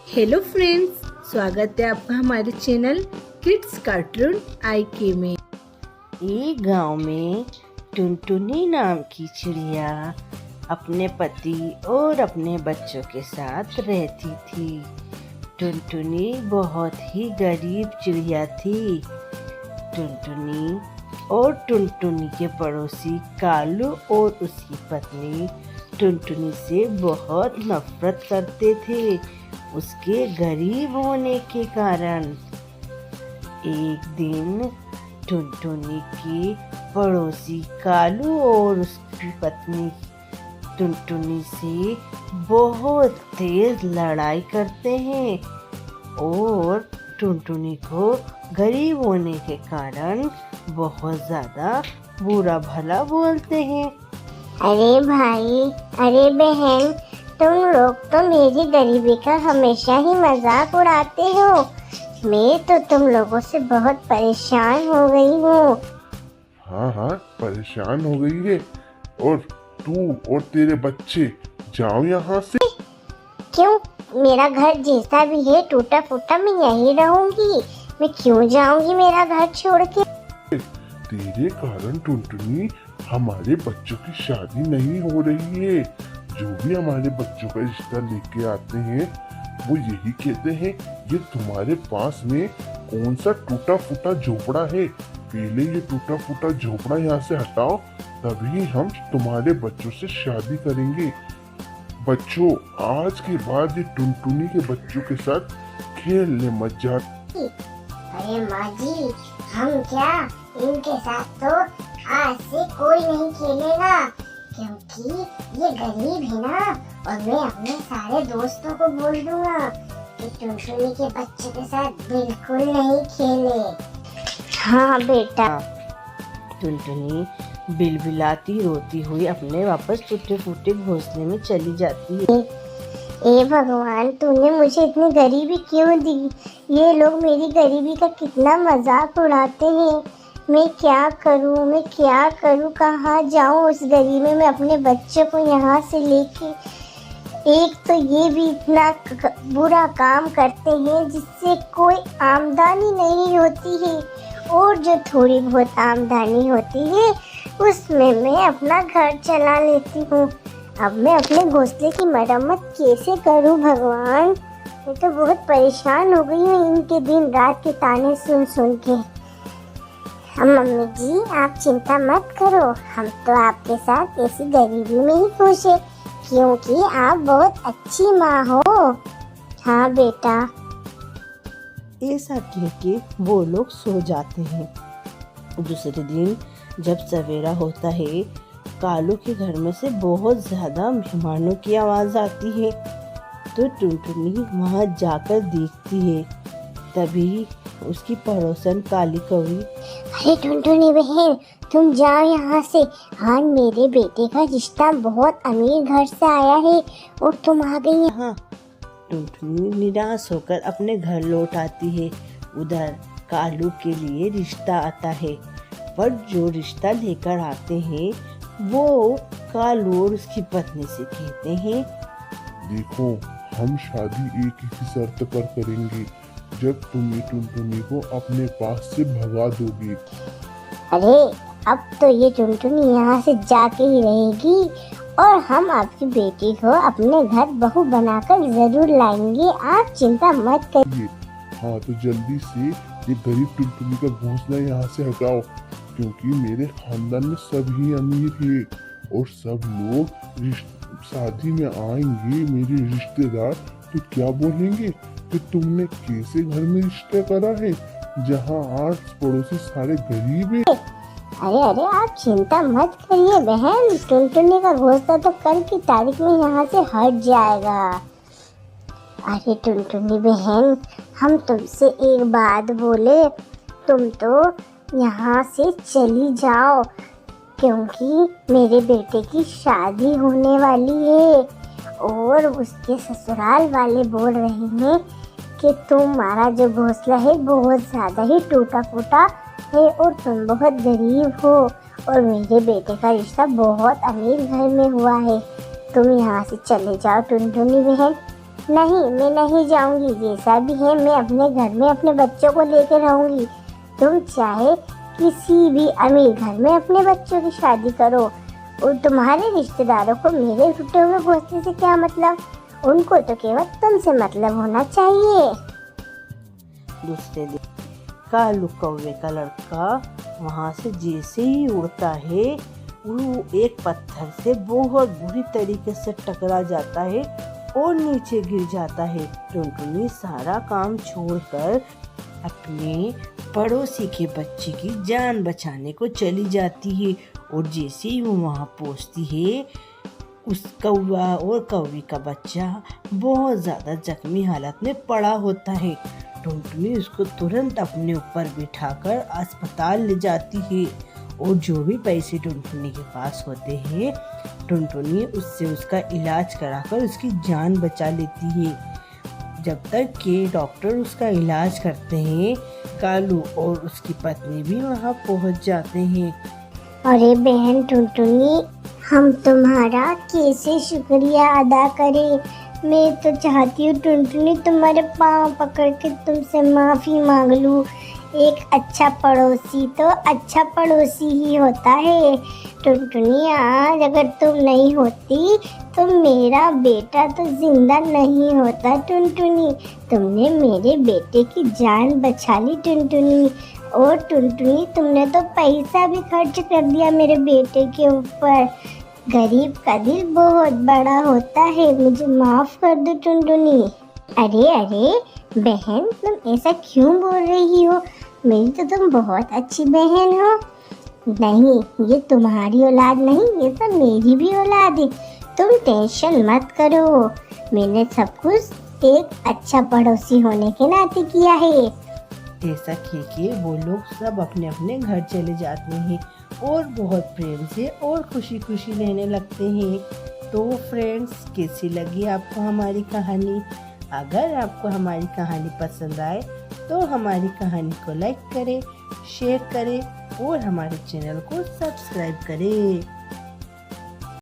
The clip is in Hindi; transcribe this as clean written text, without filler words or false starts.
हेलो फ्रेंड्स, स्वागत है आपका हमारे चैनल किड्स कार्टून आईके में। एक गांव में टुनटुनी नाम की चिड़िया अपने पति और अपने बच्चों के साथ रहती थी। टुनटुनी बहुत ही गरीब चिड़िया थी। टुनटुनी और टुनटुनी के पड़ोसी कालू और उसकी पत्नी टुनटुनी से बहुत नफरत करते थे, उसके गरीब होने के कारण। एक दिन टुनटुनी के पड़ोसी कालू और उसकी पत्नी टुनटुनी से बहुत तेज लड़ाई करते हैं और टुनटुनी को गरीब होने के कारण बहुत ज़्यादा बुरा भला बोलते हैं। अरे भाई, अरे बहन, तुम लोग तो मेरी गरीबी का हमेशा ही मजाक उड़ाते हो। मैं तो तुम लोगों से बहुत परेशान हो गई हूँ। हाँ, परेशान हो गई है। और तू और तेरे बच्चे जाओ यहाँ से। क्यों? मेरा घर जैसा भी है टूटा फूटा, मैं यहीं रहूंगी। मैं क्यों जाऊंगी मेरा घर छोड़ के? तेरे कारण टुनटुनी हमारे बच्चों की शादी नहीं हो रही है। जो भी हमारे बच्चों का रिश्ता लेके आते हैं वो यही कहते हैं ये तुम्हारे पास में कौन सा टूटा फूटा झोपड़ा है, पहले ये टूटा फूटा झोपड़ा यहाँ से हटाओ, तभी हम तुम्हारे बच्चों से शादी करेंगे। बच्चों, आज के बाद ये टुनटुनी के बच्चों के साथ खेलने मत जा। अरे माँ जी, हम क्या, इनके साथ तो आज से कोई नहीं खेलेगा, क्योंकि ये गरीब है ना। और मैं अपने सारे दोस्तों को बोल दूंगा कि टुनटुनी के बच्चे के साथ बिल्कुल नहीं खेले। हाँ बेटा। टुनटुनी बिलबिलाती रोती हुई अपने वापस टूटे फूटे घोंसले में चली जाती है। ए भगवान, तूने मुझे इतनी गरीबी क्यों दी? ये लोग मेरी गरीबी का कितना मजाक उड़ाते हैं। मैं क्या करूं, कहाँ जाऊं उस गरीबी में अपने बच्चे को यहाँ से लेके। एक तो ये भी इतना बुरा काम करते हैं जिससे कोई आमदनी नहीं होती है, और जो थोड़ी बहुत आमदनी होती है उसमें मैं अपना घर चला लेती हूँ। अब मैं अपने घोंसले की मरम्मत कैसे करूँ भगवान? मैं तो बहुत परेशान हो गई हूँ इनके दिन रात के ताने सुन सुन के। मम्मी जी, आप चिंता मत करो, हम तो आपके साथ ऐसी गरीबी में ही खुश है, क्योंकि आप बहुत अच्छी माँ हो। हाँ बेटा। ऐसा कह के वो लोग सो जाते हैं। दूसरे दिन जब सवेरा होता है, कालू के घर में से बहुत ज्यादा मेहमानों की आवाज आती है। तो टुनटुनी वहां जाकर देखती है। तभी उसकी पड़ोसन काली कौवी, अरे टुनटुनी बहन, तुम जाओ यहाँ से। हाँ, मेरे बेटे का रिश्ता बहुत अमीर घर से आया है और तुम आ गई हैं। हाँ, टुनटुनी निराश होकर अपने घर लौट आती है। उधर कालू के लिए रिश्ता आता है, पर जो रिश्ता लेकर आते हैं वो कालू और उसकी पत्नी से कहते हैं, देखो, हम शादी एक ही शर्त पर करेंगे, जब तुम ये टुनटुनी को अपने पास से भगा दोगी। अरे अब तो ये टुनटुनी यहाँ से जाके ही रहेगी, और हम आपकी बेटी को अपने घर बहू बनाकर जरूर लाएंगे, आप चिंता मत करिए। हाँ, तो जल्दी से ये गरीब टुनटुनी का घोंसला यहाँ से हटाओ, क्योंकि मेरे खानदान में सभी अमीर हैं और सब लोग शादी में आएंगे। मेरे रिश्तेदार तो क्या बोलेंगे कि तुमने कैसे घर में रिश्ता करा है, जहाँ आस पड़ोसी सारे गरीब हैं। अरे आप चिंता मत करिए बहन, टुनटुनी का घोंसला तो कल की तारीख में यहाँ से हट जाएगा। अरे टुनटुनी बहन, हम तुमसे एक बात बोले, तुम तो यहाँ से चली जाओ, क्योंकि मेरे बेटे की शादी होने वाली है और उसके ससुराल वाले बोल रहे हैं कि तुम्हारा जो घोंसला है बहुत ज़्यादा ही टूटा फूटा है और तुम बहुत गरीब हो, और मेरे बेटे का रिश्ता बहुत अमीर घर में हुआ है। तुम यहाँ से चले जाओ टुनटुनी बहन। नहीं, मैं नहीं जाऊंगी। जैसा भी है मैं अपने घर में अपने बच्चों को लेकर रहूंगी। तुम चाहे किसी भी अमीर घर में अपने बच्चों की शादी करो, और तुम्हारे रिश्तेदारों को मेरे टूटे हुए घोंसले से क्या मतलब? उनको तो केवल तुमसे मतलब होना चाहिए। दूसरे दिन कालू कौवे का लड़का वहाँ से जैसे ही उड़ता है, वो एक पत्थर से बहुत बुरी तरीके से टकरा जाता है और नीचे गिर जाता है। टुनटुनी सारा काम छोड़कर अपने पड़ोसी के बच्चे की जान बचाने को चली जाती है, और जैसे ही वो वहाँ पहुँचती है, उस कौवा और कौवी का बच्चा बहुत ज़्यादा जख्मी हालत में पड़ा होता है। टुनटुनी उसको तुरंत अपने ऊपर बिठाकर अस्पताल ले जाती है, और जो भी पैसे टुनटुनी के पास होते हैं, टुनटुनी उससे उसका इलाज कराकर उसकी जान बचा लेती है। जब तक कि डॉक्टर उसका इलाज करते हैं, कालू और उसकी पत्नी भी वहाँ पहुँच जाते हैं। अरे बहन टुनटुनी, हम तुम्हारा कैसे शुक्रिया अदा करें। मैं तो चाहती हूँ टुनटुनी तुम्हारे पाँव पकड़ के तुमसे माफ़ी मांग लूँ। एक अच्छा पड़ोसी तो अच्छा पड़ोसी ही होता है। टुनटुनी, आज अगर तुम नहीं होती तो मेरा बेटा तो जिंदा नहीं होता। टुनटुनी, तुमने मेरे बेटे की जान बचा ली। टुनटुनी, और टुनटुनी तुमने तो पैसा भी खर्च कर दिया मेरे बेटे के ऊपर। गरीब का दिल बहुत बड़ा होता है, मुझे माफ़ कर दो टुनटुनी। अरे अरे बहन, तुम ऐसा क्यों बोल रही हो? मेरी तो तुम बहुत अच्छी बहन हो। नहीं, ये तुम्हारी औलाद नहीं, ये तो मेरी भी औलाद है। तुम टेंशन मत करो, मैंने सब कुछ एक अच्छा पड़ोसी होने के नाते किया है। ऐसा कह के वो लोग सब अपने अपने घर चले जाते हैं और बहुत प्रेम से और खुशी खुशी रहने लगते हैं। तो फ्रेंड्स, कैसी लगी आपको हमारी कहानी? अगर आपको हमारी कहानी पसंद आए तो हमारी कहानी को लाइक करें, शेयर करें और हमारे चैनल को सब्सक्राइब करें।